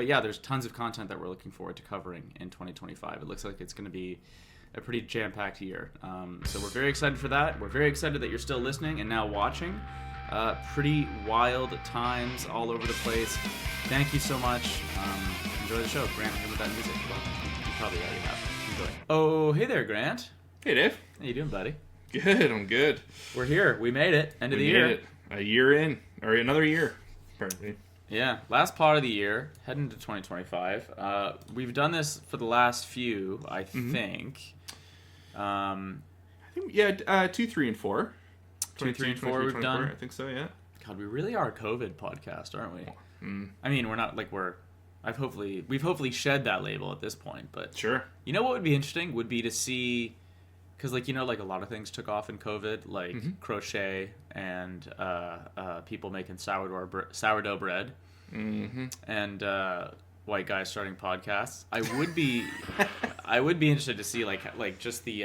But yeah, there's tons of content that we're looking forward to covering in 2025. It looks like it's going to be a pretty jam-packed year. So we're very excited for that. We're very excited that you're still listening and now watching. Pretty wild times all over the place. Thank you so much. Enjoy the show. Grant, hit with that music. Well, you probably already have. Enjoy. Oh, hey there, Grant. Hey, Dave. How you doing, buddy? Good, I'm good. We're here. We made it. End of the year. We made it. A year in. Or another year, apparently. Yeah, last part of the year, heading to 2025. We've done this for the last few, I think. I think, yeah, 2, 3, and 4. 2, 3, and 4 we've done. I think so, yeah. God, we really are a COVID podcast, aren't we? I mean, we're not like we've hopefully shed that label at this point, but sure. You know what would be interesting would be to see, because like a lot of things took off in COVID, like crochet and people making sourdough bread, and white guys starting podcasts. I would be interested to see like just the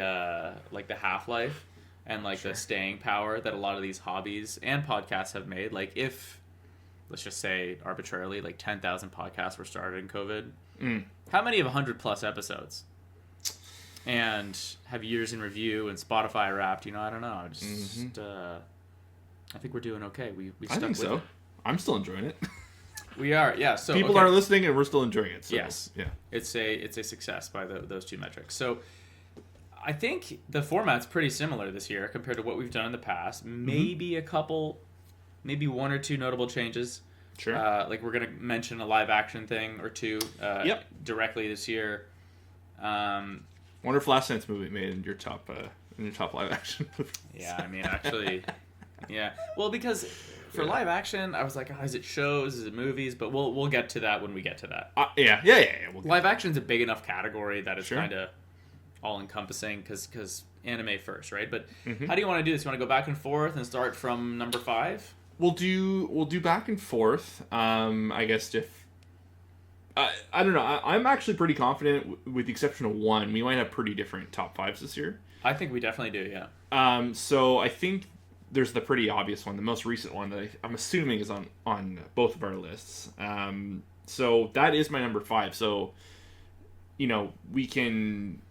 half-life and like the staying power that a lot of these hobbies and podcasts have made. Like if, let's just say arbitrarily, like 10,000 podcasts were started in COVID, how many of 100+ episodes and have years in review and Spotify Wrapped? I don't know. I think we're doing okay. We stuck I think with so. it. I'm still enjoying it. We are, yeah. So people are listening and we're still enjoying it. So, yes, yeah. It's a success by those two metrics. So I think the format's pretty similar this year compared to what we've done in the past. Maybe maybe one or two notable changes. Sure. Like we're gonna mention a live action thing or two directly this year. Wonder if last night's movie made in your top live action movie. Yeah, I mean, actually, yeah. Well, because for live action, I was like, is it shows, is it movies? But we'll get to that when we get to that. Yeah. Live action's a big enough category that it's kind of all encompassing because anime first, right? But how do you want to do this? You want to go back and forth and start from number 5? We'll do back and forth. I guess if I don't know. I'm actually pretty confident, with the exception of one, we might have pretty different top 5s this year. I think we definitely do, yeah. So I think there's the pretty obvious one, the most recent one that I'm assuming is on both of our lists. So that is my number 5. So, we can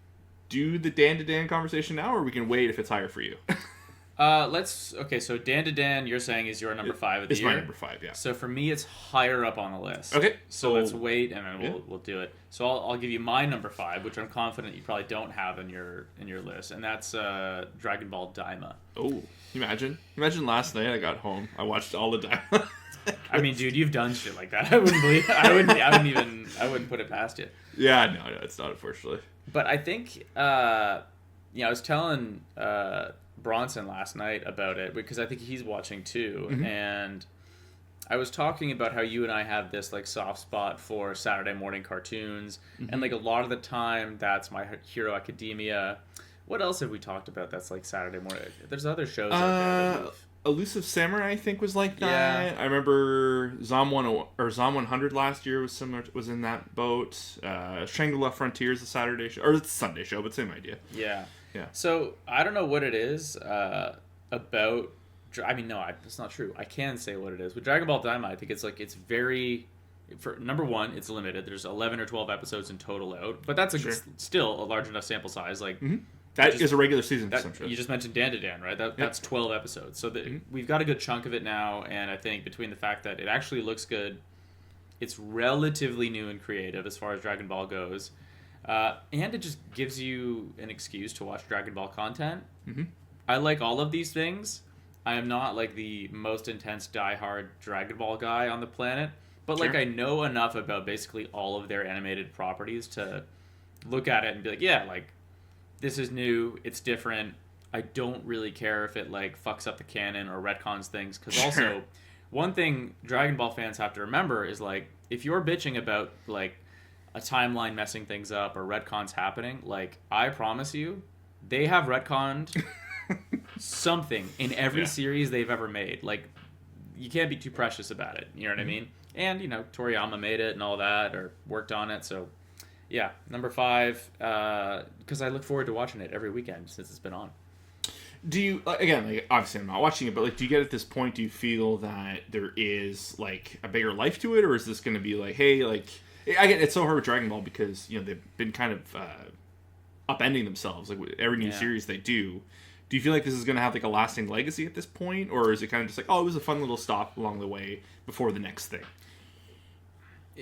do the dandadan conversation now, or we can wait if it's higher for you. So dandadan, you're saying, is your number 5 of the year? It's my number 5, yeah. So for me, it's higher up on the list. Okay. So let's wait, and then we'll do it. So I'll give you my number 5, which I'm confident you probably don't have in your list, and that's Dragon Ball Daima. Oh, can you imagine? Imagine last night I got home, I watched all the Daima. I mean, dude, you've done shit like that. I wouldn't believe. I wouldn't put it past you. Yeah, no, it's not, unfortunately. But I think, I was telling Bronson last night about it because I think he's watching too, and I was talking about how you and I have this like soft spot for Saturday morning cartoons, and like a lot of the time that's My Hero Academia. What else have we talked about that's like Saturday morning? There's other shows out there. Elusive Samurai, I think, was like that. Yeah. I remember Zom 100 last year was in that boat. Shangri-La Frontiers, the Saturday show, or it's a Sunday show, but same idea. Yeah. Yeah. So I don't know what it is about. I mean, no, it's not true. I can say what it is. With Dragon Ball Daima, I think it's very. For number one, it's limited. There's 11 or 12 episodes in total out, but that's still a large enough sample size. Like. That is a regular season for some shows. You just mentioned Dandadan, right? That's 12 episodes. So we've got a good chunk of it now, and I think between the fact that it actually looks good, it's relatively new and creative as far as Dragon Ball goes, and it just gives you an excuse to watch Dragon Ball content. I like all of these things. I am not like the most intense diehard Dragon Ball guy on the planet, but like I know enough about basically all of their animated properties to look at it and be like, yeah, like, this is new, it's different. I don't really care if it like fucks up the canon or retcons things, because also one thing Dragon Ball fans have to remember is like, if you're bitching about like a timeline messing things up or retcons happening, like, I promise you they have retconned something in every series they've ever made. Like, you can't be too precious about it, you know what I mean? And Toriyama made it and all that, or worked on it, so yeah, number 5, because I look forward to watching it every weekend since it's been on. Do you, again, like, obviously I'm not watching it, but like, do you get at this point, do you feel that there is like a bigger life to it, or is this going to be like, hey, like, I get it's so hard with Dragon Ball because they've been kind of upending themselves like with every new series they do. Do you feel like this is going to have like a lasting legacy at this point, or is it kind of just like, oh, it was a fun little stop along the way before the next thing?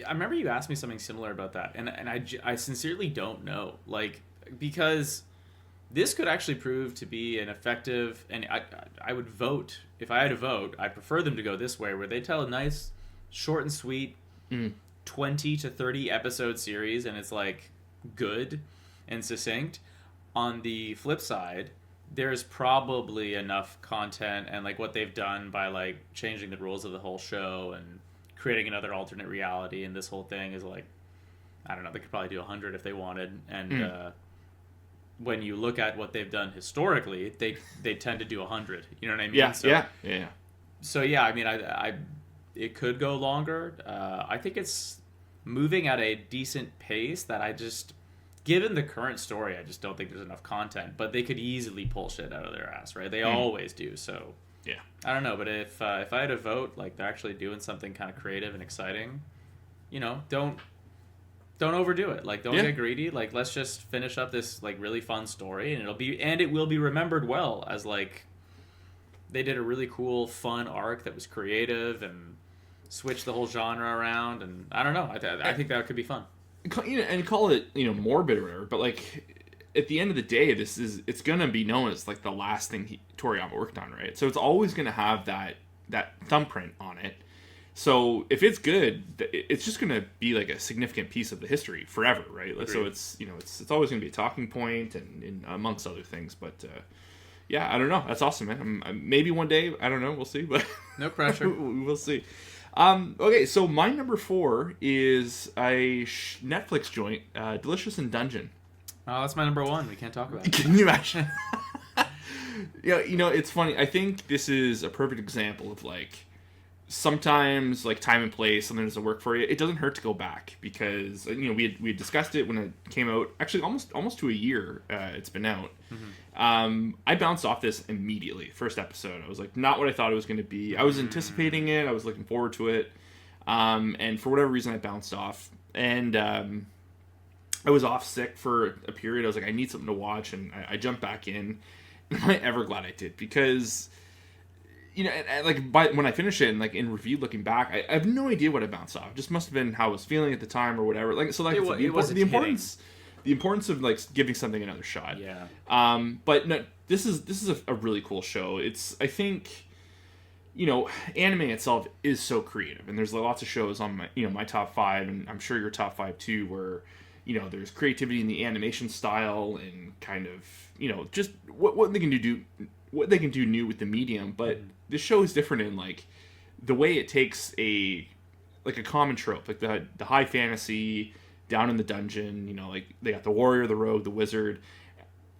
I remember you asked me something similar about that, and I sincerely don't know, like, because this could actually prove to be an effective, and I would vote, if I had to vote, I'd prefer them to go this way, where they tell a nice, short and sweet 20 to 30 episode series, and it's like good and succinct. On the flip side, there's probably enough content and like what they've done by like changing the rules of the whole show and creating another alternate reality, and this whole thing is like, I don't know, they could probably do 100 if they wanted. And when you look at what they've done historically, they tend to do 100. You know what I mean? Yeah, so, yeah. So yeah, I mean, I it could go longer. I think it's moving at a decent pace that I just, given the current story, I just don't think there's enough content. But they could easily pull shit out of their ass, right? They always do. So yeah, I don't know. But if I had to vote, like they're actually doing something kind of creative and exciting, don't overdo it. Like don't get greedy. Like let's just finish up this like really fun story, and it will be remembered well as like they did a really cool, fun arc that was creative and switched the whole genre around. And I don't know. I think that could be fun. And call it morbid or whatever, but like at the end of the day, it's gonna be known as like the last thing Toriyama worked on, right? So it's always gonna have that thumbprint on it. So if it's good, it's just gonna be like a significant piece of the history forever, right? Agreed. So it's it's always gonna be a talking point and amongst other things. But yeah, I don't know. That's awesome, man. Maybe one day, I don't know. We'll see, but no pressure. We'll see. Okay, so my number 4 is a Netflix joint, Delicious in Dungeon. Oh, that's my number 1. We can't talk about it. Can you imagine? Yeah, it's funny. I think this is a perfect example of like sometimes like time and place, something doesn't work for you. It doesn't hurt to go back because we had discussed it when it came out. Actually, almost to a year. It's been out. I bounced off this immediately. First episode, I was like, not what I thought it was going to be. I was anticipating it. I was looking forward to it. And for whatever reason, I bounced off. And I was off sick for a period. I was like, I need something to watch, and I jumped back in. And I'm ever glad I did because, when I finish it and like in review looking back, I have no idea what I bounced off. It just must have been how I was feeling at the time or whatever. Like so, like the importance of like giving something another shot. Yeah. But no, this is a really cool show. It's, I think, anime itself is so creative, and there's lots of shows on my my top 5, and I'm sure your top 5 too, where there's creativity in the animation style and kind of just what they can do new with the medium. But this show is different in like the way it takes a common trope, like the high fantasy down in the dungeon, like they got the warrior, the rogue, the wizard,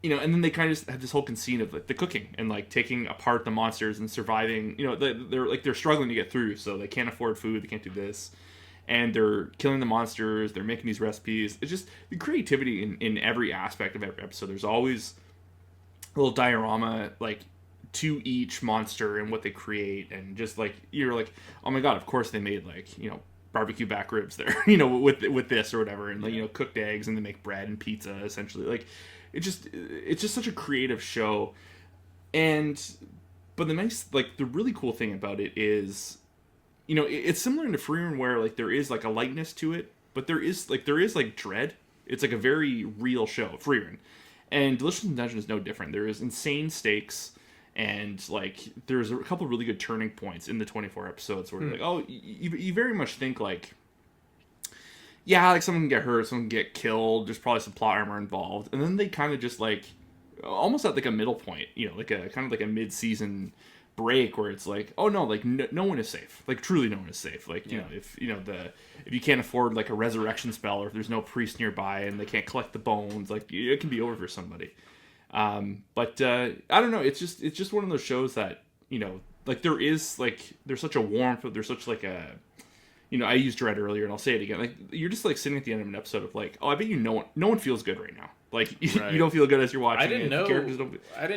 and then they kind of just have this whole conceit of like the cooking and like taking apart the monsters and surviving. They're struggling to get through, so they can't afford food, they can't do this, and they're killing the monsters, they're making these recipes. It's just the creativity in every aspect of every episode. There's always a little diorama like to each monster and what they create, and just like you're like, oh my god, of course they made like barbecue back ribs there, with this or whatever, and cooked eggs, and they make bread and pizza essentially. Like it's just such a creative show. But the really cool thing about it is, it's similar to Freerun, where like there is like a lightness to it, but there is like dread. It's like a very real show, Freerun. And Delicious in Dungeon is no different. There is insane stakes, and like there's a couple of really good turning points in the 24 episodes where like, oh, you very much think like, yeah, like someone can get hurt, someone can get killed, there's probably some plot armor involved, and then they kind of just like almost at like a middle point, like a kind of like a mid-season break where it's like, oh no, like no one is safe, like truly no one is safe. Like if if you can't afford like a resurrection spell, or if there's no priest nearby and they can't collect the bones, like it can be over for somebody. But I don't know, it's just one of those shows that like there's such a warmth, there's such like a I used dread earlier, and I'll say it again, like you're just like sitting at the end of an episode of like, oh, I bet no one feels good right now. Like right. You don't feel good as you're watching. I didn't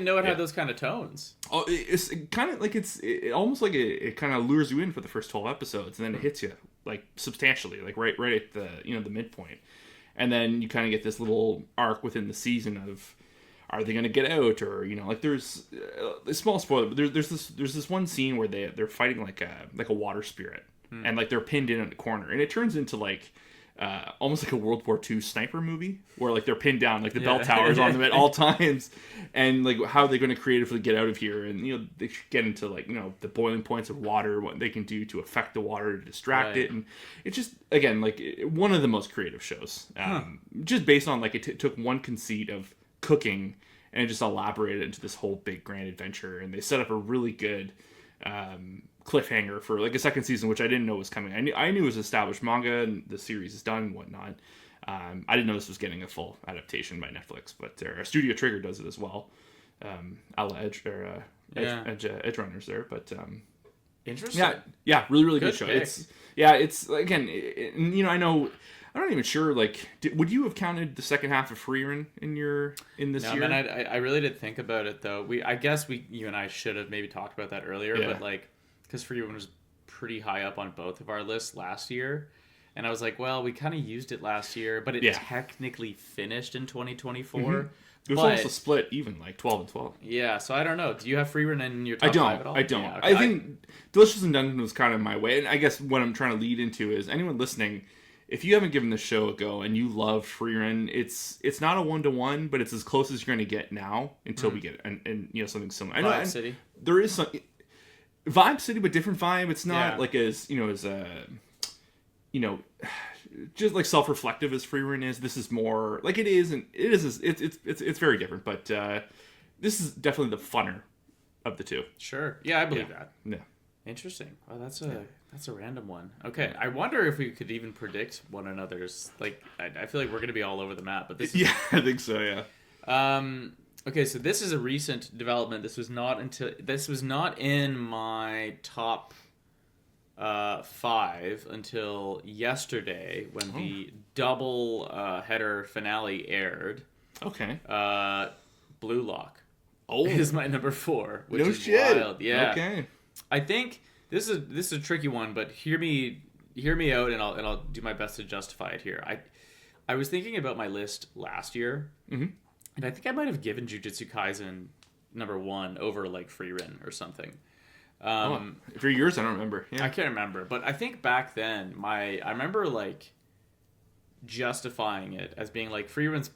know it had those kind of tones. Oh, it's kind of like it almost like it kind of lures you in for the first 12 episodes, and then it hits you like substantially, like right at the the midpoint. And then you kind of get this little arc within the season of, are they going to get out, or like there's a small spoiler, but there's this one scene where they're fighting like a water spirit, and like they're pinned in the corner, and it turns into like almost like a World War II sniper movie where like they're pinned down, like the bell towers on them at all times, and like how are they going to creatively get out of here, and they get into like the boiling points of water, what they can do to affect the water to distract it, and it's just again like one of the most creative shows, just based on like it took one conceit of cooking and it just elaborated into this whole big grand adventure, and they set up a really good cliffhanger for like a second season, which I didn't know was coming. I knew it was established manga and the series is done and whatnot. I didn't know this was getting a full adaptation by Netflix, but Studio Trigger does it as well. A la Edge Runners there, but interesting. Yeah, really good show. Pick. It's again, I know. I'm not even sure. Like, would you have counted the second half of Frieren in this year? No, man. I really did think about it though. I guess you and I should have maybe talked about that earlier, but like, because Frieren was pretty high up on both of our lists last year, and I was like, well, we kind of used it last year, but it technically finished in 2024. Mm-hmm. It was almost a split, even like 12 and 12. Yeah, so I don't know. Do you have Frieren in your top 5 at all? I don't. Yeah, okay. I think Delicious in Dungeon was kind of my way, and I guess what I'm trying to lead into is anyone listening, if you haven't given the show a go and you love Frieren, it's not a 1-to-1, but it's as close as you're going to get now until we get and something similar. Vibe City. There is some Vibe City, but different vibe. It's not like as just like self-reflective as Frieren is. This is more like it is, and it's very different. But this is definitely the funner of the two. Sure. Yeah, I believe that. Yeah. Interesting. Well, that's a random one. Okay, I wonder if we could even predict one another's. Like, I feel like we're gonna be all over the map. But this is... I think so. Yeah. Okay, so this is a recent development. This was not in my top 5 until yesterday when the double header finale aired. Okay. Blue Lock. Is my number 4, which is wild. Yeah. Okay. I think this is a tricky one, but hear me out, and I'll do my best to justify it here. I was thinking about my list last year, and I think I might have given Jujutsu Kaisen number 1 over like Frieren or something. For yours, I don't remember. Yeah. I can't remember, but I think back then I remember like justifying it as being like Frieren's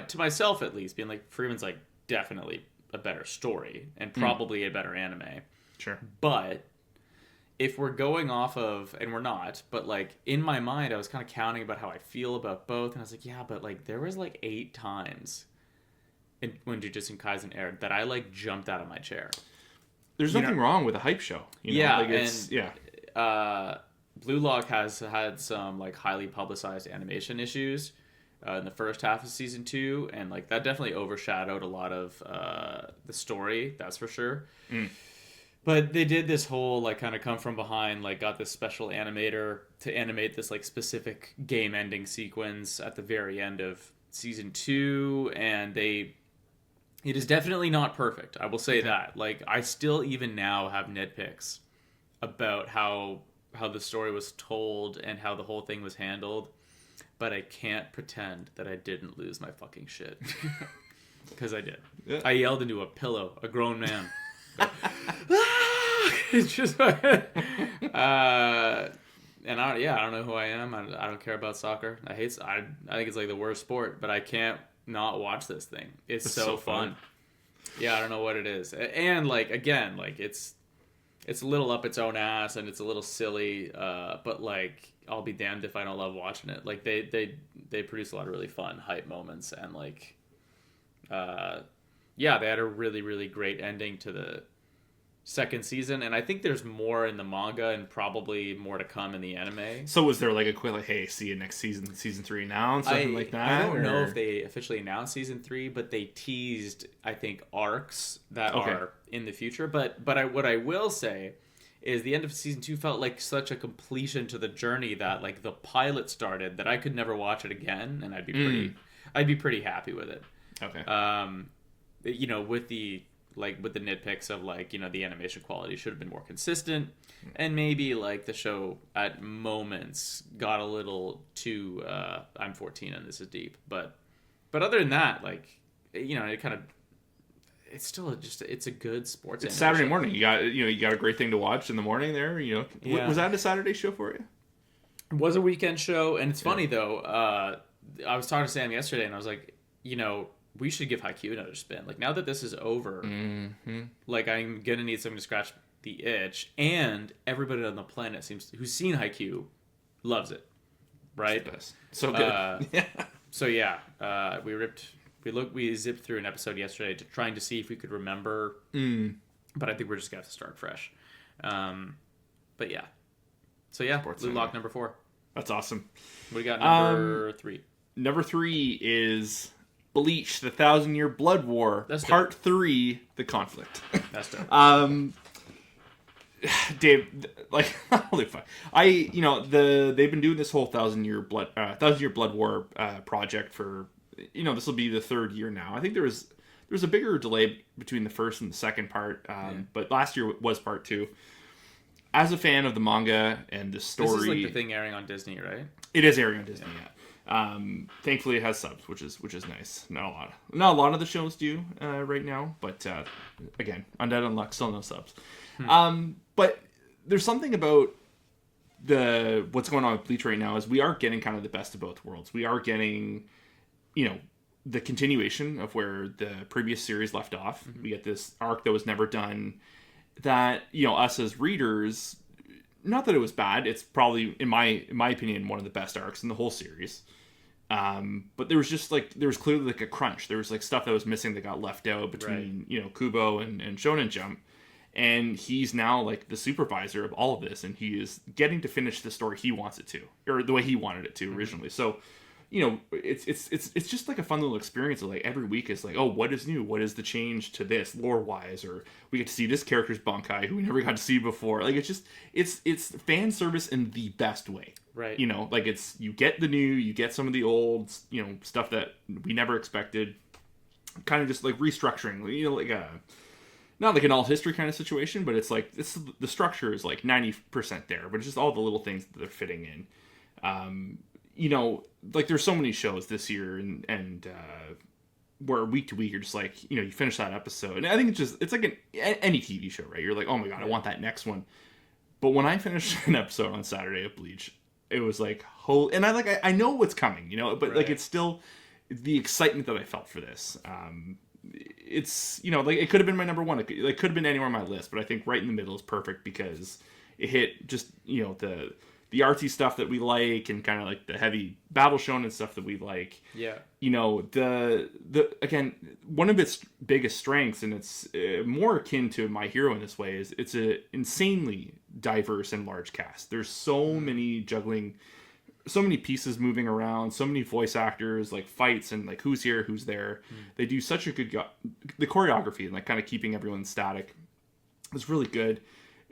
to myself at least, being like Frieren's like definitely a better story and probably a better anime. Sure. But if we're going off of, and we're not, but like in my mind I was kind of counting about how I feel about both, and I was like, yeah, but like there was like 8 times when Jujutsu Kaisen aired that I like jumped out of my chair. There's nothing wrong with a hype show. Blue Lock has had some like highly publicized animation issues in the first half of season 2, and like that definitely overshadowed a lot of the story, that's for sure. But they did this whole like kind of come from behind, like got this special animator to animate this like specific game ending sequence at the very end of season 2, and it is definitely not perfect. I will say that. Like, I still even now have nitpicks about how the story was told and how the whole thing was handled, but I can't pretend that I didn't lose my fucking shit. Because I did. Yeah. I yelled into a pillow, a grown man. It's just... and I don't know who I am. I don't care about soccer. I think it's like the worst sport, but I can't not watch this thing. It's so fun. Yeah, I don't know what it is. And like again, like it's a little up its own ass and it's a little silly, but like I'll be damned if I don't love watching it. Like they produce a lot of really fun hype moments, and like they had a really, really great ending to the second season, and I think there's more in the manga and probably more to come in the anime. So was there like a quick like, hey, see you next season 3 now, and something like that? I don't know if they officially announced season 3, but they teased, I think, arcs that are in the future. But what I will say is the end of season 2 felt like such a completion to the journey that like the pilot started that I could never watch it again, and I'd be pretty happy with it. Okay. With the like with the nitpicks of like, you know, the animation quality should have been more consistent, and maybe like the show at moments got a little too I'm 14 and this is deep, but other than that, like, you know, it kind of, it's still just, it's a good sports. It's Saturday morning. You got a great thing to watch in the morning there. You know, yeah. Was that a Saturday show for you? It was a weekend show, and it's funny though. I was talking to Sam yesterday, and I was like, you know, we should give Haikyuu another spin. Like, now that this is over, like, I'm gonna need something to scratch the itch, and everybody on the planet who's seen Haikyuu loves it, right? So good. So yeah, we zipped through an episode yesterday trying to see if we could remember, but I think we're just gonna have to start fresh. But yeah, so yeah, Blue Lock number 4. That's awesome. What do you got number 3? Number 3 is Bleach: The 1,000-Year Blood War, Part 3: The Conflict. That's dope. Dave, like, holy fuck! They've been doing this whole 1,000-Year Blood War project for, you know, this will be the 3rd year now. I think there was a bigger delay between the first and the second part, but last year was part 2. As a fan of the manga and the story, this is like the thing airing on Disney, right? It is airing on Disney. Yeah. Thankfully, it has subs, which is nice. Not a lot of the shows do right now, but again, Undead Unluck, still no subs. But there's something about what's going on with Bleach right now is we are getting kind of the best of both worlds. We are getting, you know, the continuation of where the previous series left off. Mm-hmm. We get this arc that was never done. That, you know, us as readers, not that it was bad. It's probably, in my opinion, one of the best arcs in the whole series. But there was clearly like a crunch. There was like stuff that was missing that got left out between, you know, Kubo and Shonen Jump. And he's now like the supervisor of all of this, and he is getting to finish the story he wants it to, or the way he wanted it to originally. So, you know, it's just like a fun little experience of like every week is like, oh, what is new? What is the change to this lore wise? Or we get to see this character's Bankai who we never got to see before. Like, it's fan service in the best way. Right. You know, like you get the new, you get some of the old, you know, stuff that we never expected. Kind of just like restructuring, you know, like not like an alt history kind of situation, but it's like the structure is like 90% there, but it's just all the little things that they're fitting in. You know, like there's so many shows this year and where week to week you're just like, you know, you finish that episode. And I think it's like any TV show, right? You're like, oh my God, I want that next one. But when I finished an episode on Saturday of Bleach, it was like, and I know what's coming, you know, but like it's still the excitement that I felt for this. It's, you know, like it could have been my number 1. It could have been anywhere on my list, but I think right in the middle is perfect because it hit just, you know, the artsy stuff that we like and kind of like the heavy battle shonen stuff that we like. Yeah. You know, the again, one of its biggest strengths, and it's more akin to My Hero in this way, is it's a insanely diverse and large cast. There's so many so many pieces moving around, so many voice actors, like fights and like who's here, who's there. They do such a good the choreography and like kind of keeping everyone static is really good.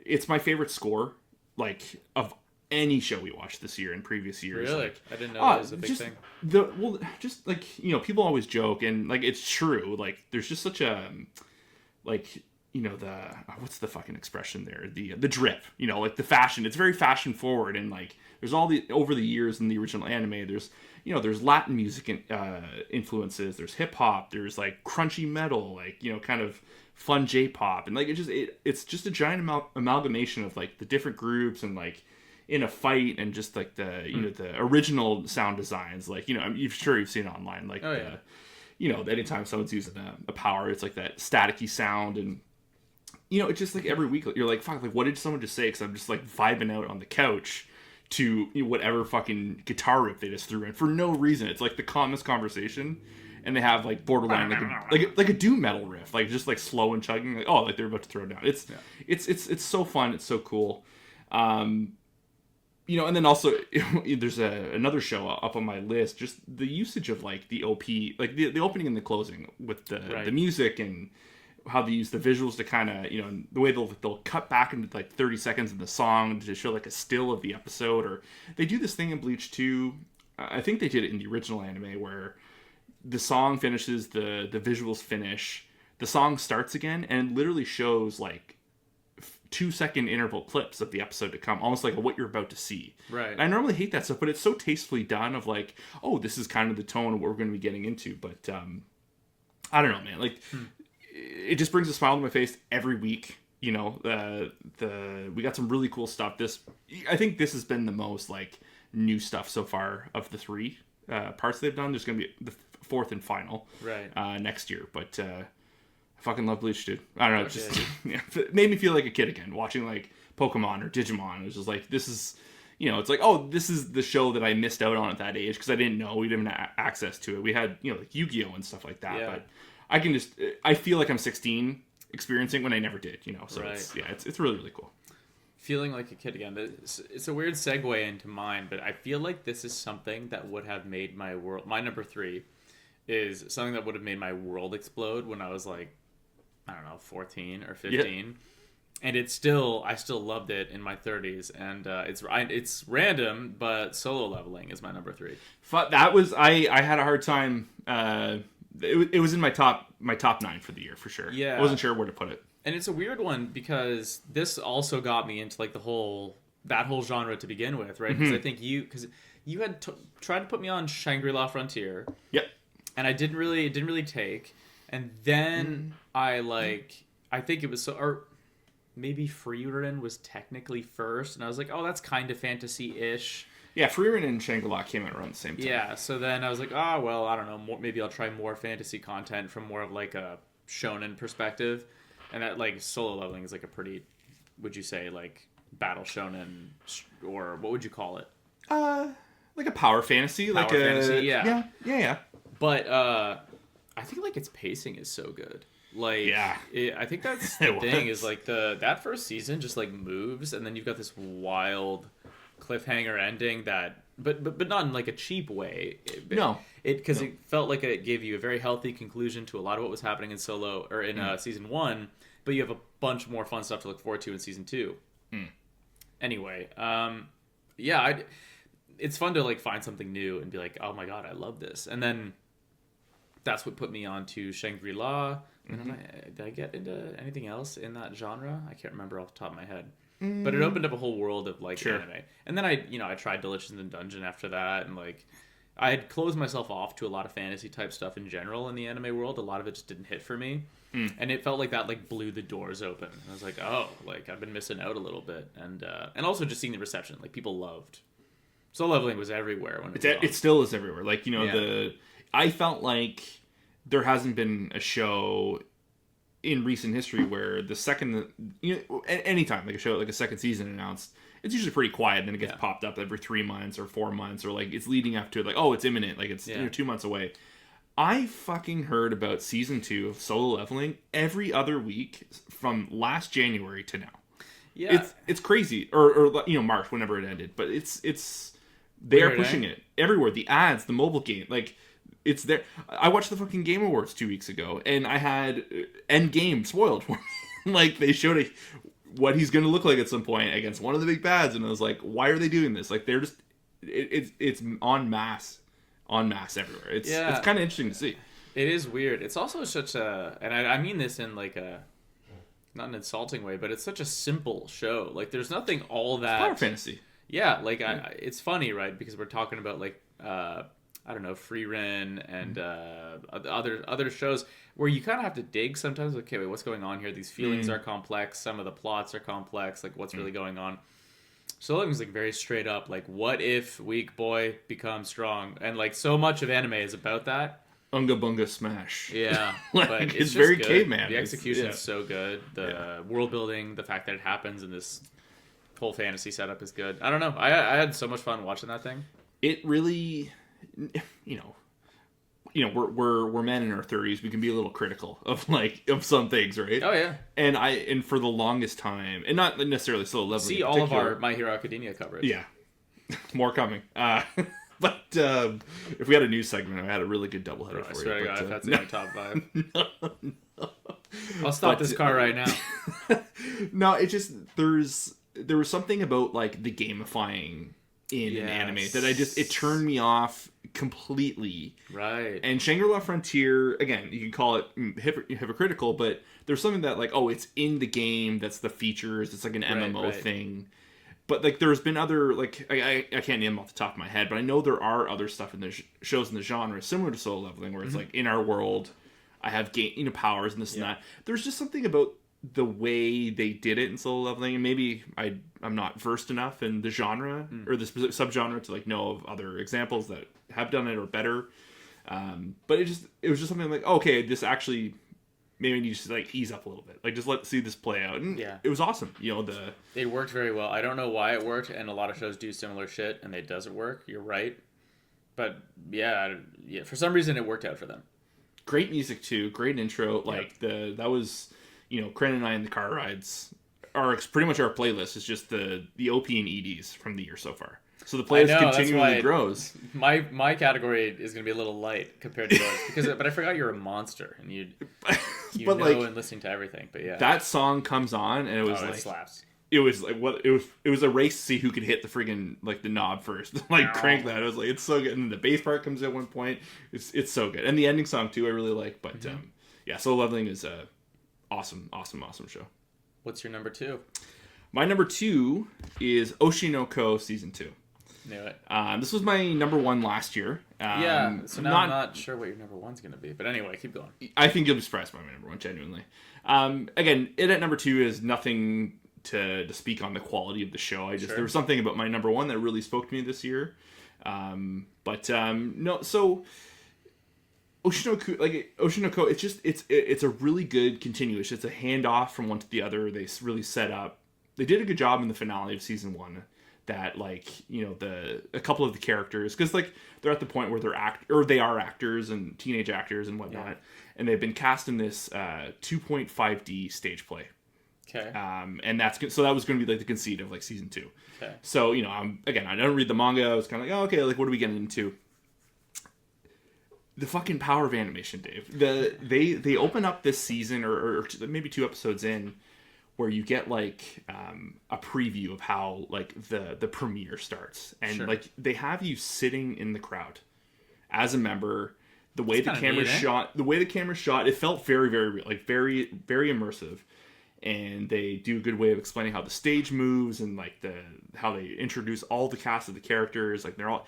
It's my favorite score, like, of any show we watched this year and previous years. Really? Like, I didn't know that was a big thing. Just like, you know, people always joke and like it's true. Like there's just such a like, you know, what's the fucking expression there? The drip, you know, like the fashion. It's very fashion forward, and like there's all over the years in the original anime. There's, you know, there's Latin music influences. There's hip hop. There's like crunchy metal, like, you know, kind of fun J-pop, and like it's just a giant amalgamation of like the different groups and like in a fight and just like the, you know, the original sound designs. Like, you know, I'm sure you've seen it online. Like, you know, anytime someone's using a power, it's like that staticky sound. And, you know, it's just like every week you're like, fuck, like what did someone just say? Because I'm just like vibing out on the couch to, you know, whatever fucking guitar riff they just threw in for no reason. It's like the calmest conversation, and they have like borderline like a doom metal riff, like just like slow and chugging, like, oh, like they're about to throw it down. It's so fun. It's so cool. You know, and then also there's another show up on my list. Just the usage of like the OP, like the opening and the closing with the music and how they use the visuals to kind of, you know, the way they'll cut back into like 30 seconds of the song to show like a still of the episode. Or they do this thing in Bleach too. I think they did it in the original anime where the song finishes, the visuals finish, the song starts again and it literally shows like 2-second interval clips of the episode to come, almost like what you're about to see. Right. And I normally hate that stuff, but it's so tastefully done of like, oh, this is kind of the tone of what we're going to be getting into. But I don't know, man. Like, it just brings a smile to my face every week. You know, we got some really cool stuff. I think this has been the most like new stuff so far of the 3 parts they've done. There's going to be the 4th and final next year, but I fucking love Bleach, dude. I don't know, it made me feel like a kid again watching like Pokemon or Digimon. It was just like, this is, you know, it's like, oh, this is the show that I missed out on at that age because I didn't know, we didn't have access to it. We had, you know, like Yu-Gi-Oh and stuff like that, but I feel like I'm 16 experiencing when I never did, you know. So it's really, really cool. Feeling like a kid again. It's a weird segue into mine, but I feel like this is something that would have made my world. My number 3 is something that would have made my world explode when I was like, I don't know, 14 or 15. And I still loved it in my 30s. And it's random, but Solo Leveling is my number 3. That was I had a hard time. It was in my top 9 for the year for sure. Yeah, I wasn't sure where to put it. And it's a weird one because this also got me into like that whole genre to begin with, right? Because I think you had tried to put me on Shangri-La Frontier. Yep. And it didn't really take. And then I think it was or maybe Frieren was technically first, and I was like, oh, that's kind of fantasy-ish. Yeah, Frieren and Shangri-La came out around the same time. Yeah, so then I was like, oh, well, I don't know, maybe I'll try more fantasy content from more of like a shonen perspective. And that like Solo Leveling is like a pretty, would you say, like battle shonen, or what would you call it? Like a power fantasy, yeah. But I think like its pacing is so good. Like, I think that's the thing is like that first season just like moves, and then you've got this wild cliffhanger ending that, but not in like a cheap way. Because it felt like it gave you a very healthy conclusion to a lot of what was happening in Solo or in season 1, but you have a bunch more fun stuff to look forward to in season 2. Anyway, it's fun to like find something new and be like, oh my god, I love this, and then that's what put me on to Shangri-La. Did I get into anything else in that genre? I can't remember off the top of my head. But it opened up a whole world of like anime. And then I tried Delicious in the Dungeon after that, and like I had closed myself off to a lot of fantasy type stuff in general in the anime world. A lot of it just didn't hit for me. And it felt like that like blew the doors open. I was like, oh, like I've been missing out a little bit. And also just seeing the reception. Like people loved. Solo Leveling was everywhere when it still is everywhere. Like, you know, I felt like there hasn't been a show in recent history where the second, you know, anytime like a show, like a second season announced, it's usually pretty quiet, and then it gets popped up every 3 months or 4 months, or like it's leading up to it, like, oh, it's imminent, like it's 2 months away. I fucking heard about season 2 of Solo Leveling every other week from last January to now. It's crazy, or you know, March, whenever it ended, but they are pushing it everywhere. The ads, the mobile game, like. It's there. I watched the fucking Game Awards 2 weeks ago, and I had Endgame spoiled for me. Like, they showed what he's going to look like at some point against one of the big bads, and I was like, why are they doing this? Like, they're just... It's en masse everywhere. It's kind of interesting to see. It is weird. It's also such a... And I mean this in, like, a... Not an insulting way, but it's such a simple show. Like, there's nothing all that... It's power fantasy. Yeah, like, it's funny, right? Because we're talking about, like... I don't know, Frieren and other shows where you kind of have to dig sometimes. Like, okay, wait, what's going on here? These feelings are complex. Some of the plots are complex. Like, what's really going on? Solo Leveling is like very straight up. Like, what if weak boy becomes strong? And like, so much of anime is about that. Unga bunga smash. Yeah, like, but it's very caveman. The execution is so good. The world building, the fact that it happens in this whole fantasy setup is good. I don't know. I had so much fun watching that thing. It really. You know, we're men in our 30s. We can be a little critical of some things, right? Oh yeah. And for the longest time, and not necessarily Solo Leveling. See all of our My Hero Academia coverage. Yeah, more coming. But if we had a news segment, I had a really good doubleheader for you. I swear to God, if that's in my top 5. No. I'll stop this car right now. No, it just there was something about like the gamifying in an anime that it turned me off completely. Right. And Shangri-La Frontier, again, you can call it hypocritical, but there's something that, like, oh, it's in the game, that's the features, it's like an MMO thing. But, like, there's been other, like, I can't name them off the top of my head, but I know there are other stuff in the shows in the genre similar to Solo Leveling, where it's like, in our world, I have powers and this and that. There's just something about the way they did it in Solo Leveling, and maybe I'm not versed enough in the genre or the specific subgenre to, like, know of other examples that have done it or better. But it was just something like, okay, this actually maybe needs to, like, ease up a little bit. Like, just let's see this play out. And it was awesome. You know, it worked very well. I don't know why it worked, and a lot of shows do similar shit, and it doesn't work. You're right. But, yeah, for some reason, it worked out for them. Great music, too. Great intro. Like, that was, you know, Kren and I in the car rides. Pretty much our playlist is just the OP and EDs from the year so far. So the playlist continually grows. My category is going to be a little light compared to yours but I forgot you're a monster and you but know, like, and listening to everything. But yeah, that song comes on and it was like it slaps. It was like it was a race to see who could hit the friggin' like the knob first. Like crank that. I was like, it's so good. And then the bass part comes at one point. It's so good. And the ending song too, I really like. But yeah, Solo Leveling is a awesome show. What's your number 2? My number 2 is Oshinoko Season 2. Knew it. This was my number 1 last year. So now I'm not sure what your number 1's going to be. But anyway, keep going. I think you'll be surprised by my number 1, genuinely. Again, it at number 2 is nothing to speak on the quality of the show. There was something about my number 1 that really spoke to me this year. No, so Oshinoko, it's a really good continuous. It's a handoff from one to the other. They really set up. They did a good job in the finale of season 1. That, like, you know, a couple of the characters, because, like, they're at the point where they are actors and teenage actors and whatnot, and they've been cast in this 2.5D stage play. Okay. And that was going to be like the conceit of, like, season 2. Okay. So, you know, I don't read the manga. I was kind of like, oh, okay, like, what are we getting into? The fucking power of animation, Dave. They open up this season or maybe 2 episodes in, where you get, like, a preview of how, like, the premiere starts. And, like, they have you sitting in the crowd as a member. The way the camera's shot, it felt very, very real. Like, very, very immersive. And they do a good way of explaining how the stage moves and, like, how they introduce all the cast of the characters. Like, they're all...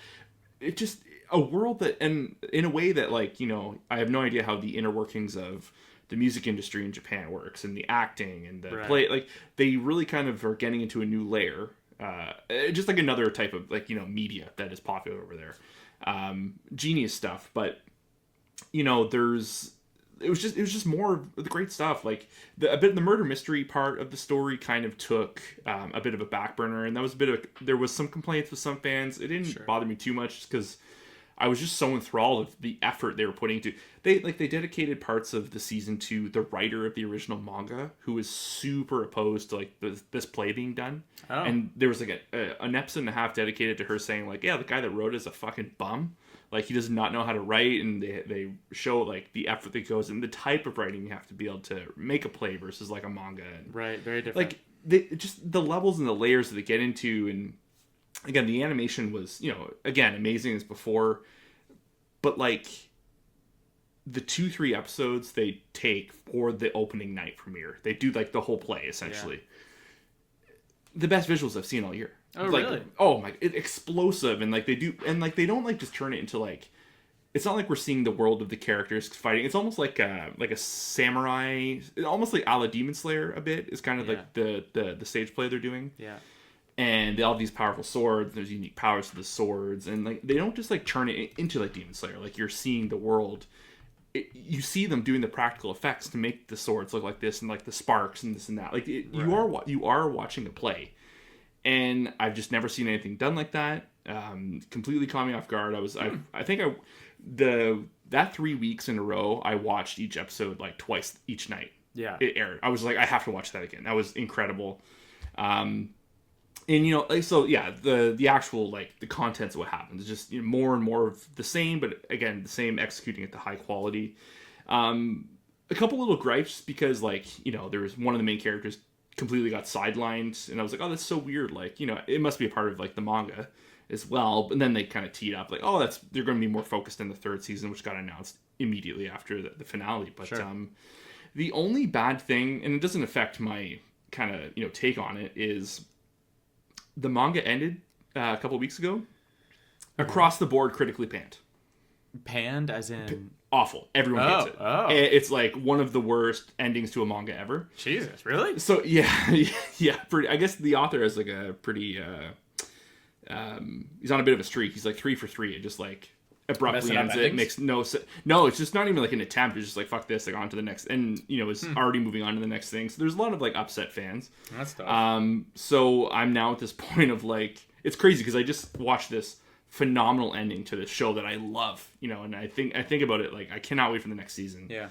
It just... A world that... And in a way that, like, you know, I have no idea how the inner workings of the music industry in Japan works, and the acting and the play, like, they really kind of are getting into a new layer, just like another type of, like, you know, media that is popular over there. Genius stuff, but, you know, it was just more of the great stuff. Like, the murder mystery part of the story kind of took a bit of a back burner, and that was there was some complaints with some fans. It didn't bother me too much because I was just so enthralled with the effort they were putting into. They dedicated parts of the season to the writer of the original manga, who was super opposed to, like, this play being done. Oh. And there was, like, an episode and a half dedicated to her saying, like, yeah, the guy that wrote it is a fucking bum. Like, he does not know how to write, and they show, like, the effort that goes in, the type of writing you have to be able to make a play versus, like, a manga. And, right, very different. Like, just the levels and the layers that they get into, and again, the animation was, you know, again, amazing as before, but, like, the 2-3 episodes they take for the opening night premiere, they do, like, the whole play, essentially. Yeah. The best visuals I've seen all year. Oh, like, really? Oh my! It's explosive, and, like, they do, and, like, they don't, like, just turn it into, like, it's not like we're seeing the world of the characters fighting. It's almost like a samurai, almost like a la Demon Slayer a bit. Is kind of like the stage play they're doing. Yeah. And they all have these powerful swords. There's unique powers to the swords, and, like, they don't just, like, turn it into, like, Demon Slayer. Like, you're seeing the world. You see them doing the practical effects to make the swords look like this, and, like, the sparks and this and that. Like, you are watching a play. And I've just never seen anything done like that. Completely caught me off guard. That 3 weeks in a row, I watched each episode, like, twice each night. Yeah, it aired. I was like, I have to watch that again. That was incredible. And, you know, like, so yeah, the actual, like, the contents of what happens is just, you know, more and more of the same, but again, the same executing at the high quality. A couple little gripes because, like, you know, there was one of the main characters completely got sidelined, and I was like, oh, that's so weird. Like, you know, it must be a part of, like, the manga. as well. But then they kind of teed up like, oh, they're going to be more focused in the third season, which got announced immediately after the finale. But Sure. The only bad thing, and it doesn't affect my kind of take on it, is the manga ended a couple of weeks ago. Across the board, critically panned. Panned, as in Awful. Everyone hates it. Oh. It's like one of the worst endings to a manga ever. Jesus, really? So yeah. I guess the author has like a pretty. He's on a bit of a streak. He's like 3 for 3. It just like abruptly ends it. Makes no sense. No, it's just not even like an attempt. It's just like fuck this, like on to the next, and is already moving on to the next thing. So there's a lot of like upset fans. That's tough. So I'm now at this point of like, it's crazy because I just watched this phenomenal ending to this show that I love, and I think about it like I cannot wait for the next season. Yeah.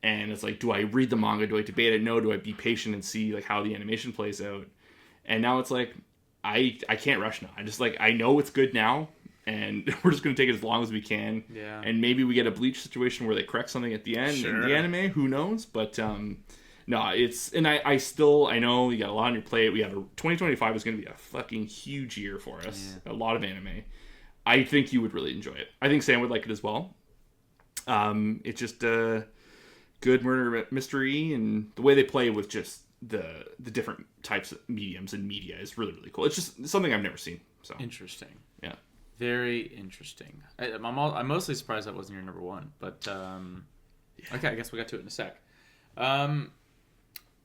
And it's like, do I read the manga? Do I debate it? No. Do I be patient and see like how the animation plays out? And now it's like I can't rush now. I just like I know it's good now, and we're just gonna take it as long as we can. Yeah. And maybe we get a Bleach situation where they correct something at the end in the anime. Who knows? But no, it's, and I know you got a lot on your plate. We have 2025 is going to be a fucking huge year for us. Yeah. A lot of anime. I think you would really enjoy it. I think Sam would like it as well. It's just a good murder mystery, and the way they play with just the different types of mediums and media is really, really cool. It's just something I've never seen. So interesting. Yeah. Very interesting. I'm mostly surprised that wasn't your number one, but okay, I guess we'll get to it in a sec.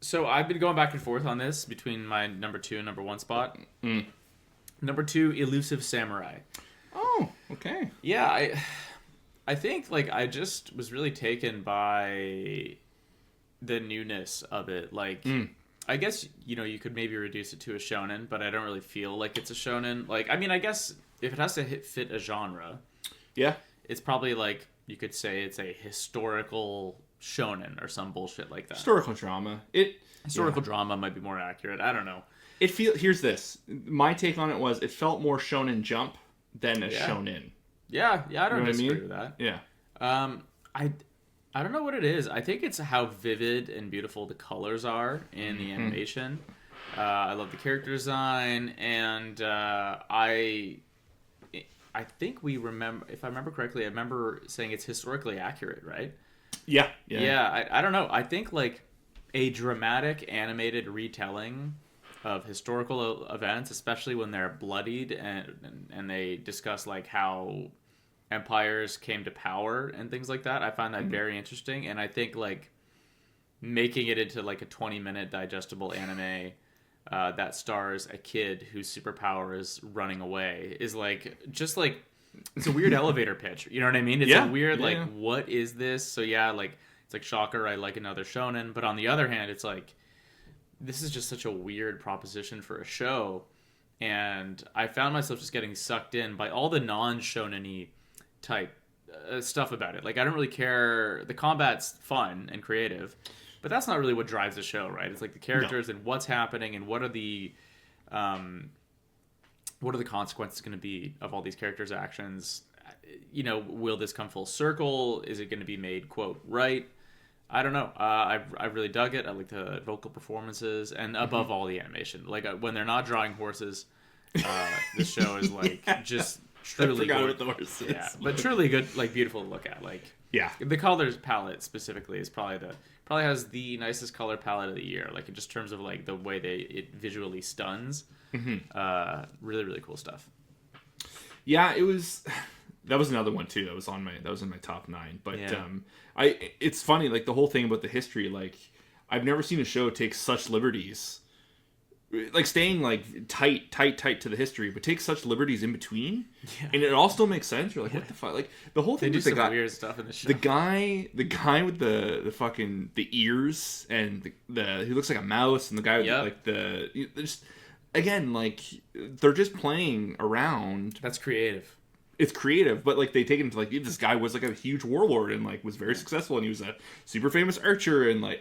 So I've been going back and forth on this between my number 2 and number 1 spot. Number 2, Elusive Samurai. Oh, okay. Yeah, I think like I just was really taken by the newness of it. Like, I guess you could maybe reduce it to a shonen, but I don't really feel like it's a shonen. Like, I mean, I guess if it has to fit a genre, yeah, it's probably like you could say it's a historical shonen or some bullshit like that. Historical drama. Historical drama might be more accurate. I don't know. Here's this. My take on it was it felt more Shonen Jump than a shonen. Yeah, I don't disagree with that. Yeah. I don't know what it is. I think it's how vivid and beautiful the colors are in the animation. I love the character design, and I think if I remember correctly, I remember saying it's historically accurate, right? Yeah. I don't know. I think like a dramatic animated retelling of historical events, especially when they're bloodied and they discuss like how empires came to power and things like that. I find that very interesting, and I think like making it into like a 20-minute digestible anime that stars a kid whose superpower is running away is like just like it's a weird elevator pitch. You know what I mean? It's a weird like what is this? So yeah, like it's like shocker. I like another shonen, but on the other hand, it's like this is just such a weird proposition for a show, and I found myself just getting sucked in by all the non-shonen-y type stuff about it. Like I don't really care. The combat's fun and creative, but that's not really what drives the show, right? It's like the characters and what's happening and what are the consequences going to be of all these characters' actions. Will this come full circle? Is it going to be made quote right? I don't know. I really dug it. I like the vocal performances, and above all, the animation. Like when they're not drawing horses, the show is like just truly good. With the horses. Yeah, but truly good, like beautiful to look at. Like the colors palette specifically is probably has the nicest color palette of the year. Like in just terms of like the way it visually stuns. Really, really cool stuff. Yeah, it was. That was another one too. That was in my top 9. But it's funny, like the whole thing about the history. Like I've never seen a show take such liberties, like staying like tight to the history, but take such liberties in between, and it all still makes sense. You're like, what the fuck? Like the whole thing. They do some weird stuff in the show. The guy with the fucking the ears and he looks like a mouse, and the guy with like just again like they're just playing around. That's creative. It's creative, but like they take it to like this guy was like a huge warlord and like was very successful, and he was a super famous archer, and like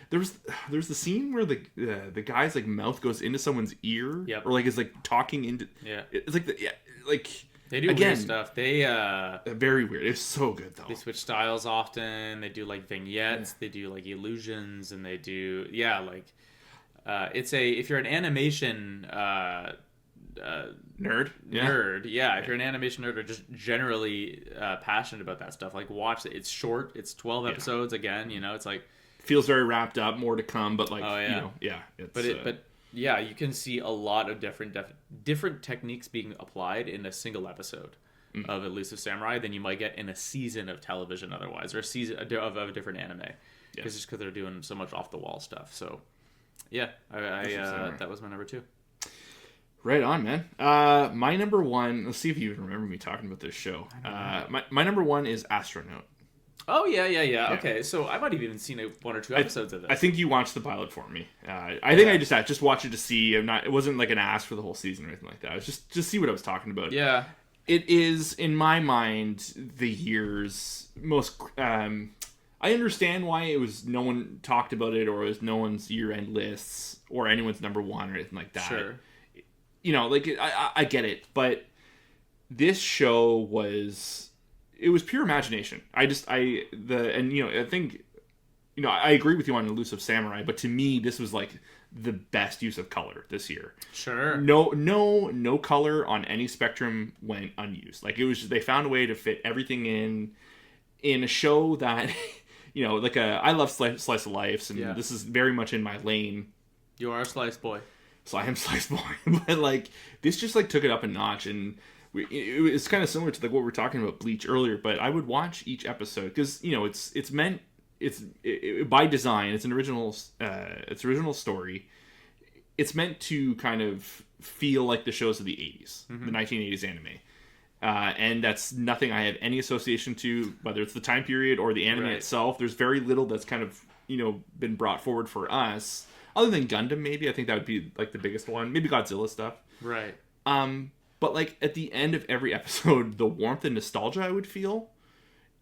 there's the scene where the guy's like mouth goes into someone's ear, or like is like talking into it's like they do weird stuff. They very weird. It's so good though. They switch styles often. They do like vignettes. They do like illusions, and they do like it's if you're an animation nerd. Yeah, if you're an animation nerd or just generally passionate about that stuff, like watch it. It's short. It's 12 episodes. Again, it's like feels very wrapped up. More to come, but like It's, but yeah, you can see a lot of different techniques being applied in a single episode of Elusive Samurai than you might get in a season of television otherwise, or a season of a different anime. Because they're doing so much off the wall stuff. So yeah, that was my number 2. Right on, man. My number 1. Let's see if you even remember me talking about this show. My number 1 is Astronaut. Oh yeah. Okay, so I might have even seen 1 or 2 episodes of this. I think you watched the pilot for me. I think I just watched it to see. It wasn't like an ask for the whole season or anything like that. It was just see what I was talking about. Yeah. It is, in my mind, the year's most. I understand why no one talked about it, or it was no one's year-end lists, or anyone's number 1 or anything like that. Sure. I get it, but this show was pure imagination. I think, I agree with you on Elusive Samurai, but to me, this was like the best use of color this year. Sure. No color on any spectrum went unused. Like, it was, they found a way to fit everything in a show that, I love slice of life, and this is very much in my lane. You are a slice boy. So I am slice boy, but like this just like took it up a notch, and it's kind of similar to like what we were talking about Bleach earlier. But I would watch each episode because it's meant by design. It's an original story. It's meant to kind of feel like the shows of the 80s, the 1980s anime. And that's nothing I have any association to, whether it's the time period or the anime itself. There's very little that's kind of, been brought forward for us. Other than Gundam, maybe. I think that would be like the biggest one. Maybe Godzilla stuff. Right. But like at the end of every episode, the warmth and nostalgia I would feel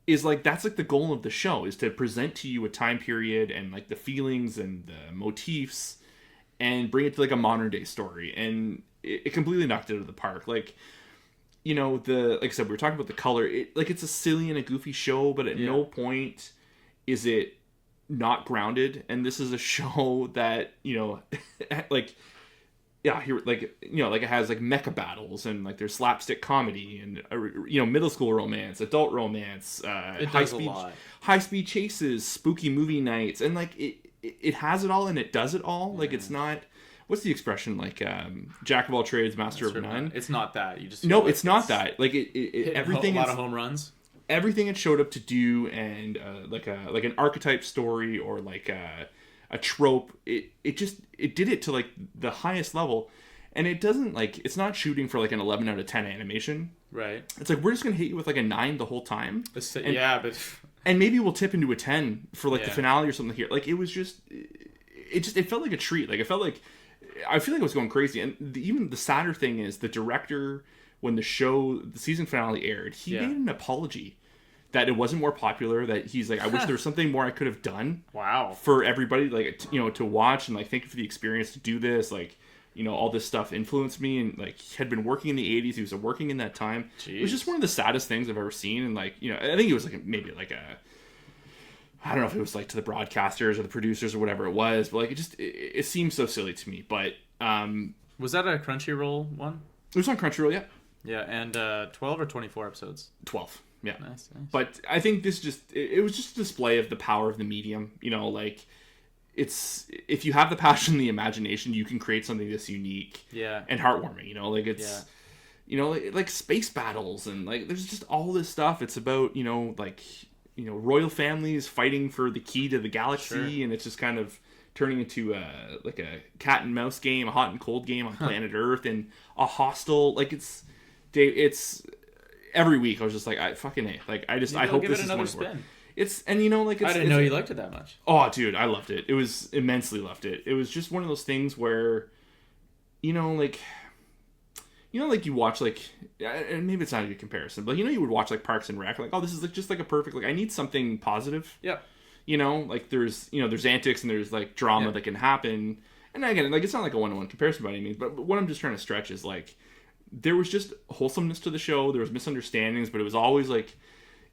is like, that's like the goal of the show, is to present to you a time period and like the feelings and the motifs and bring it to like a modern day story. And it completely knocked it out of the park. Like, like I said, we were talking about the color. It's a silly and a goofy show, but at no point is it not grounded. And this is a show that, it has like mecha battles, and like there's slapstick comedy and, middle school romance, adult romance, high speed chases, spooky movie nights. And like, it has it all and it does it all. Yeah. Like, it's not, what's the expression? Like, jack of all trades, master of none. It's not that. You just it's not that. Like, everything. A lot of home runs. Everything it showed up to do, and like an archetype story or like a trope. It did it to like the highest level, and it doesn't like, it's not shooting for like an 11 out of 10 animation. Right. It's like, we're just gonna hit you with like a 9 the whole time. And maybe we'll tip into a 10 for like the finale or something here. Like, it was just, it felt like a treat. Like, I feel like I was going crazy. And even the sadder thing is, the director, when the season finale aired, he made an apology that it wasn't more popular, that he's like, I wish there was something more I could have done. Wow. For everybody, like, to watch, and like, thank you for the experience to do this. Like, all this stuff influenced me, and like, he had been working in the 80s. He was working in that time. Jeez. It was just one of the saddest things I've ever seen. And like, I think it was like maybe like I don't know if it was like to the broadcasters or the producers or whatever it was, but like, it seems so silly to me. But was that a Crunchyroll one? It was on Crunchyroll, yeah. Yeah, and 12 or 24 episodes? 12, yeah. Nice. But I think this it was just a display of the power of the medium. Like, it's, if you have the passion and the imagination, you can create something this unique and heartwarming. Like, it's, like space battles, and like, there's just all this stuff. It's about, royal families fighting for the key to the galaxy, and it's just kind of turning into like a cat and mouse game, a hot and cold game on planet Earth, and a hostel. Like, it's every week I was just like, I hope this is one spin. It's, and like, I didn't know you liked it that much. Oh, dude, I loved it. It was immensely loved it. It was just one of those things where, like you watch, like, and maybe it's not a good comparison, but you would watch like Parks and Rec, like, oh, this is like just like a perfect, like, I need something positive. Yeah. Like, there's antics and there's like drama that can happen. And again, like, it's not like a one-to-one comparison by any means, but what I'm just trying to stretch is like, there was just wholesomeness to the show. There was misunderstandings, but it was always like,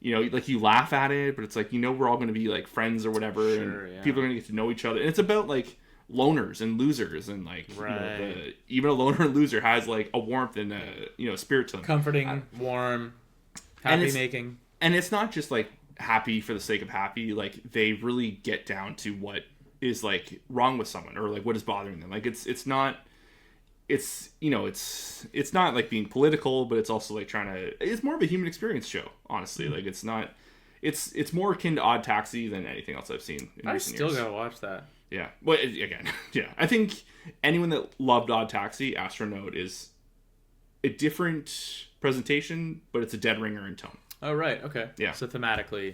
like, you laugh at it, but it's like, we're all going to be like friends or whatever, and people are going to get to know each other. And it's about like loners and losers, and like even a loner and loser has like a warmth and a spirit to them, comforting, warm, happy making. And it's not just like happy for the sake of happy. Like they really get down to what is like wrong with someone, or like what is bothering them. Like it's not like being political, but it's also like it's more of a human experience show, honestly. Like it's not, it's more akin to Odd Taxi than anything else I've seen in recent years. I still gotta watch that. Yeah. Well, again, yeah. I think anyone that loved Odd Taxi, Astronaut is a different presentation, but it's a dead ringer in tone. Oh, right. Okay. Yeah. So thematically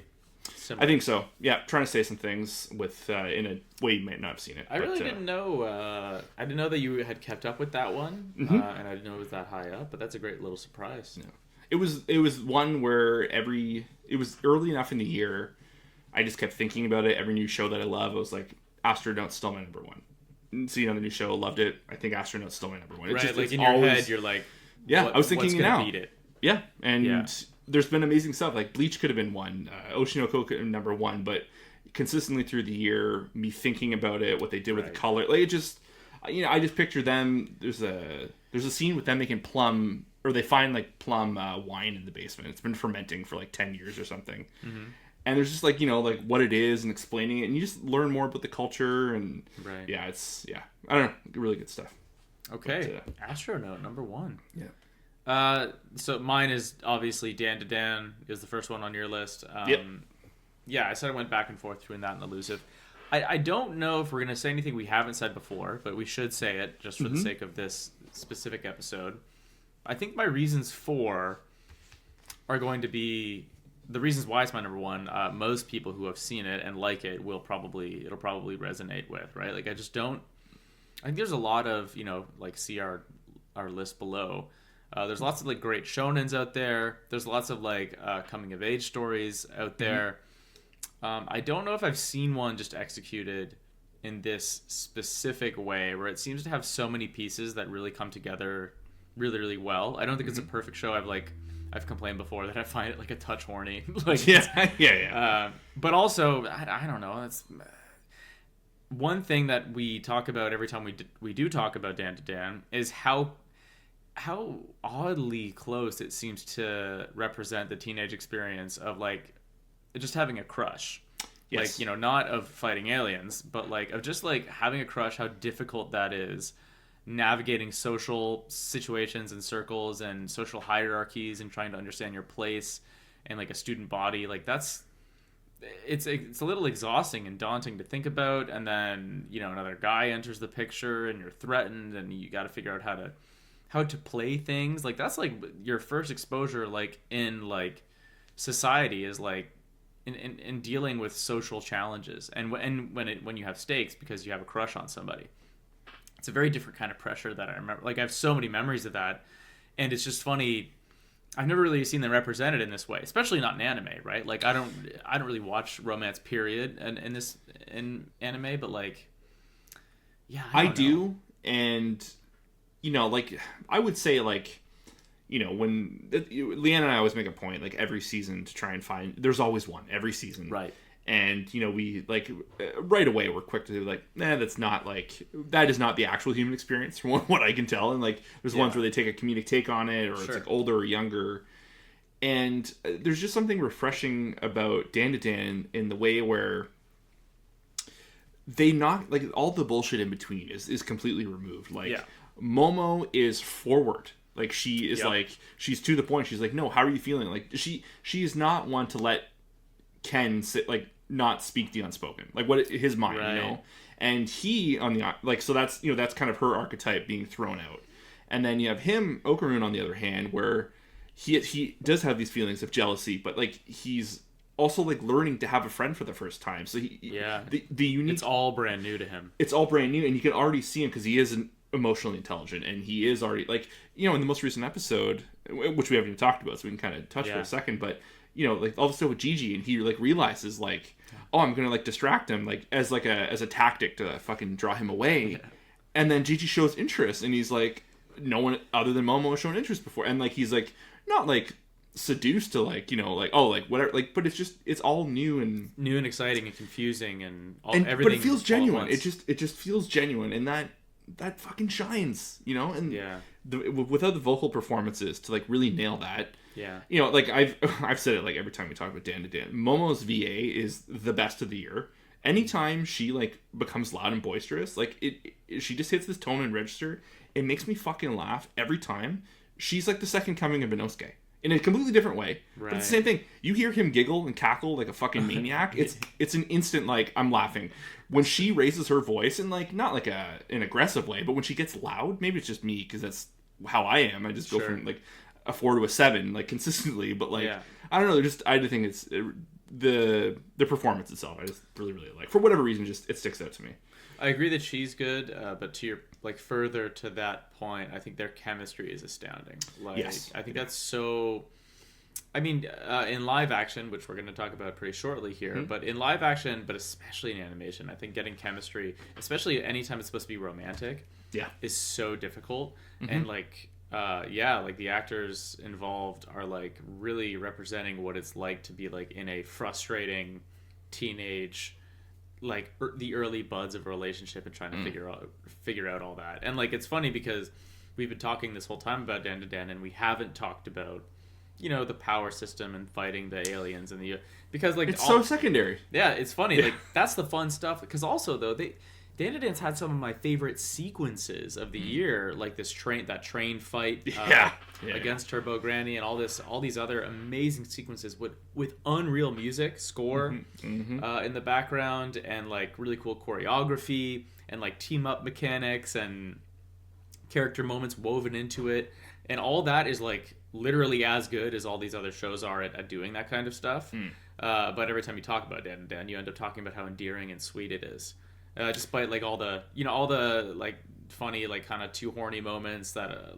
similar. I think so. Yeah. Trying to say some things with in a way you might not have seen it. I really didn't know. I didn't know that you had kept up with that one, and I didn't know it was that high up. But that's a great little surprise. Yeah. It was one where it was early enough in the year. I just kept thinking about it. Every new show that I love, I was like, Astronaut's still my number one. See another new show, loved it. I think Astronaut's still my number one. Right, like in your head, you're like, yeah, I was thinking now. Beat it? Yeah, and there's been amazing stuff. Like Bleach could have been one, Oshinoko could have been number one, but consistently through the year, me thinking about it, what they did with the color, like it just, I just picture them. There's a scene with them making plum, or they find like plum wine in the basement. It's been fermenting for like 10 years or something. Mm-hmm. And there's just like, like what it is and explaining it, and you just learn more about the culture, and I don't know, really good stuff. Okay, but, Astronaut number one. Yeah. So mine is obviously dandadan is the first one on your list. Yeah, I sort of went back and forth between that and Elusive. I don't know if we're gonna say anything we haven't said before, but we should say it just for the sake of this specific episode. I think my reasons for are going to be. The reasons why it's my number one, most people who have seen it and like it it'll probably resonate with, right? Like I think there's a lot of, like see our list below. There's lots of like great shonens out there. There's lots of like coming of age stories out there. I don't know if I've seen one just executed in this specific way where it seems to have so many pieces that really come together really, really well. I don't think it's a perfect show. I've complained before that I find it like a touch horny. Like but also, I don't know. That's one thing that we talk about every time we do talk about dandadan is how oddly close it seems to represent the teenage experience of like just having a crush. Yes. Like, not of fighting aliens, but like of just like having a crush, how difficult that is. Navigating social situations and circles and social hierarchies and trying to understand your place and like a student body, like it's a little exhausting and daunting to think about. And then another guy enters the picture and you're threatened and you got to figure out how to play things. Like that's like your first exposure like in like society is like in dealing with social challenges and when you have stakes because you have a crush on somebody. It's a very different kind of pressure that I remember. Like I have so many memories of that, and it's just funny. I've never really seen them represented in this way, especially not in anime, right? Like I don't really watch romance period in anime, but like, yeah, I do, and like I would say like, when Leanne and I always make a point like every season to try and find. There's always one every season, right? And, we, like, right away, we're quick to be like, that's not, like, that is not the actual human experience from what I can tell. And, like, there's ones where they take a comedic take on it, or it's, like, older or younger. And there's just something refreshing about dandadan in the way where they knock, like, all the bullshit in between is completely removed. Like, Momo is forward. Like, she is, like, she's to the point. She's like, no, how are you feeling? Like, she is not one to let Ken sit, like, not speak the unspoken, like what his mind, and he on the like, so that's that's kind of her archetype being thrown out. And then you have him, Okarun, on the other hand, where he does have these feelings of jealousy, but like he's also like learning to have a friend for the first time. So the unique, it's all brand new to him. It's all brand new, and you can already see him because he is emotionally intelligent, and he is already like in the most recent episode, which we haven't even talked about, so we can kind of touch for a second, but. Like all the stuff with Gigi, and he like realizes like, oh, I'm gonna like distract him like as a tactic to fucking draw him away, and then Gigi shows interest, and he's like, no one other than Momo has shown interest before, and like he's like not like seduced to like, you know, like, oh, like whatever, like, but it's all new and exciting and confusing and everything. But it feels genuine. It just feels genuine, and that fucking shines, you know. And yeah, without the vocal performances to like really nail that. Yeah. You know, like I've said it like every time we talk about dandadan. Momo's VA is the best of the year. Anytime she like becomes loud and boisterous, like she just hits this tone and register. It makes me fucking laugh every time. She's like the second coming of Inosuke in a completely different way. Right. But it's the same thing. You hear him giggle and cackle like a fucking maniac. It's an instant like I'm laughing when she raises her voice and like not like an aggressive way, but when she gets loud. Maybe it's just me because that's how I am. I just go from like a 4 to a 7 like consistently. But like I don't know. I just think it's the performance itself. I just really like, for whatever reason, just it sticks out to me. I agree that she's good, but to your like further to that point, I think their chemistry is astounding. Like, yes. I think that's so. I mean, in live action, which we're going to talk about pretty shortly here, but in live action, but especially in animation, I think getting chemistry, especially anytime it's supposed to be romantic, is so difficult. And like, like the actors involved are like really representing what it's like to be like in a frustrating teenage, like the early buds of a relationship and trying to figure out all that. And like, it's funny because we've been talking this whole time about dandadan and we haven't talked about, you know, the power system and fighting the aliens and because like it's so secondary. Yeah, it's funny. Like that's the fun stuff. Because also though dandadan's had some of my favorite sequences of the year, like this train fight against Turbo Granny and all these other amazing sequences with unreal music score in the background and like really cool choreography and like team up mechanics and character moments woven into it, and all that is like literally as good as all these other shows are at doing that kind of stuff. But every time you talk about dandadan, you end up talking about how endearing and sweet it is. Despite like all the like funny like kind of too horny moments that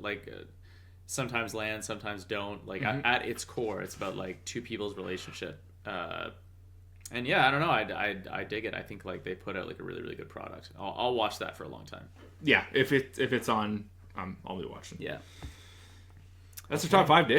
sometimes land, sometimes don't. Like at its core, it's about like two people's relationship. And yeah, I don't know. I dig it. I think like they put out like a really really good product. I'll watch that for a long time. Yeah, if it's on, I'll be watching. Yeah, that's the top 5, Dave.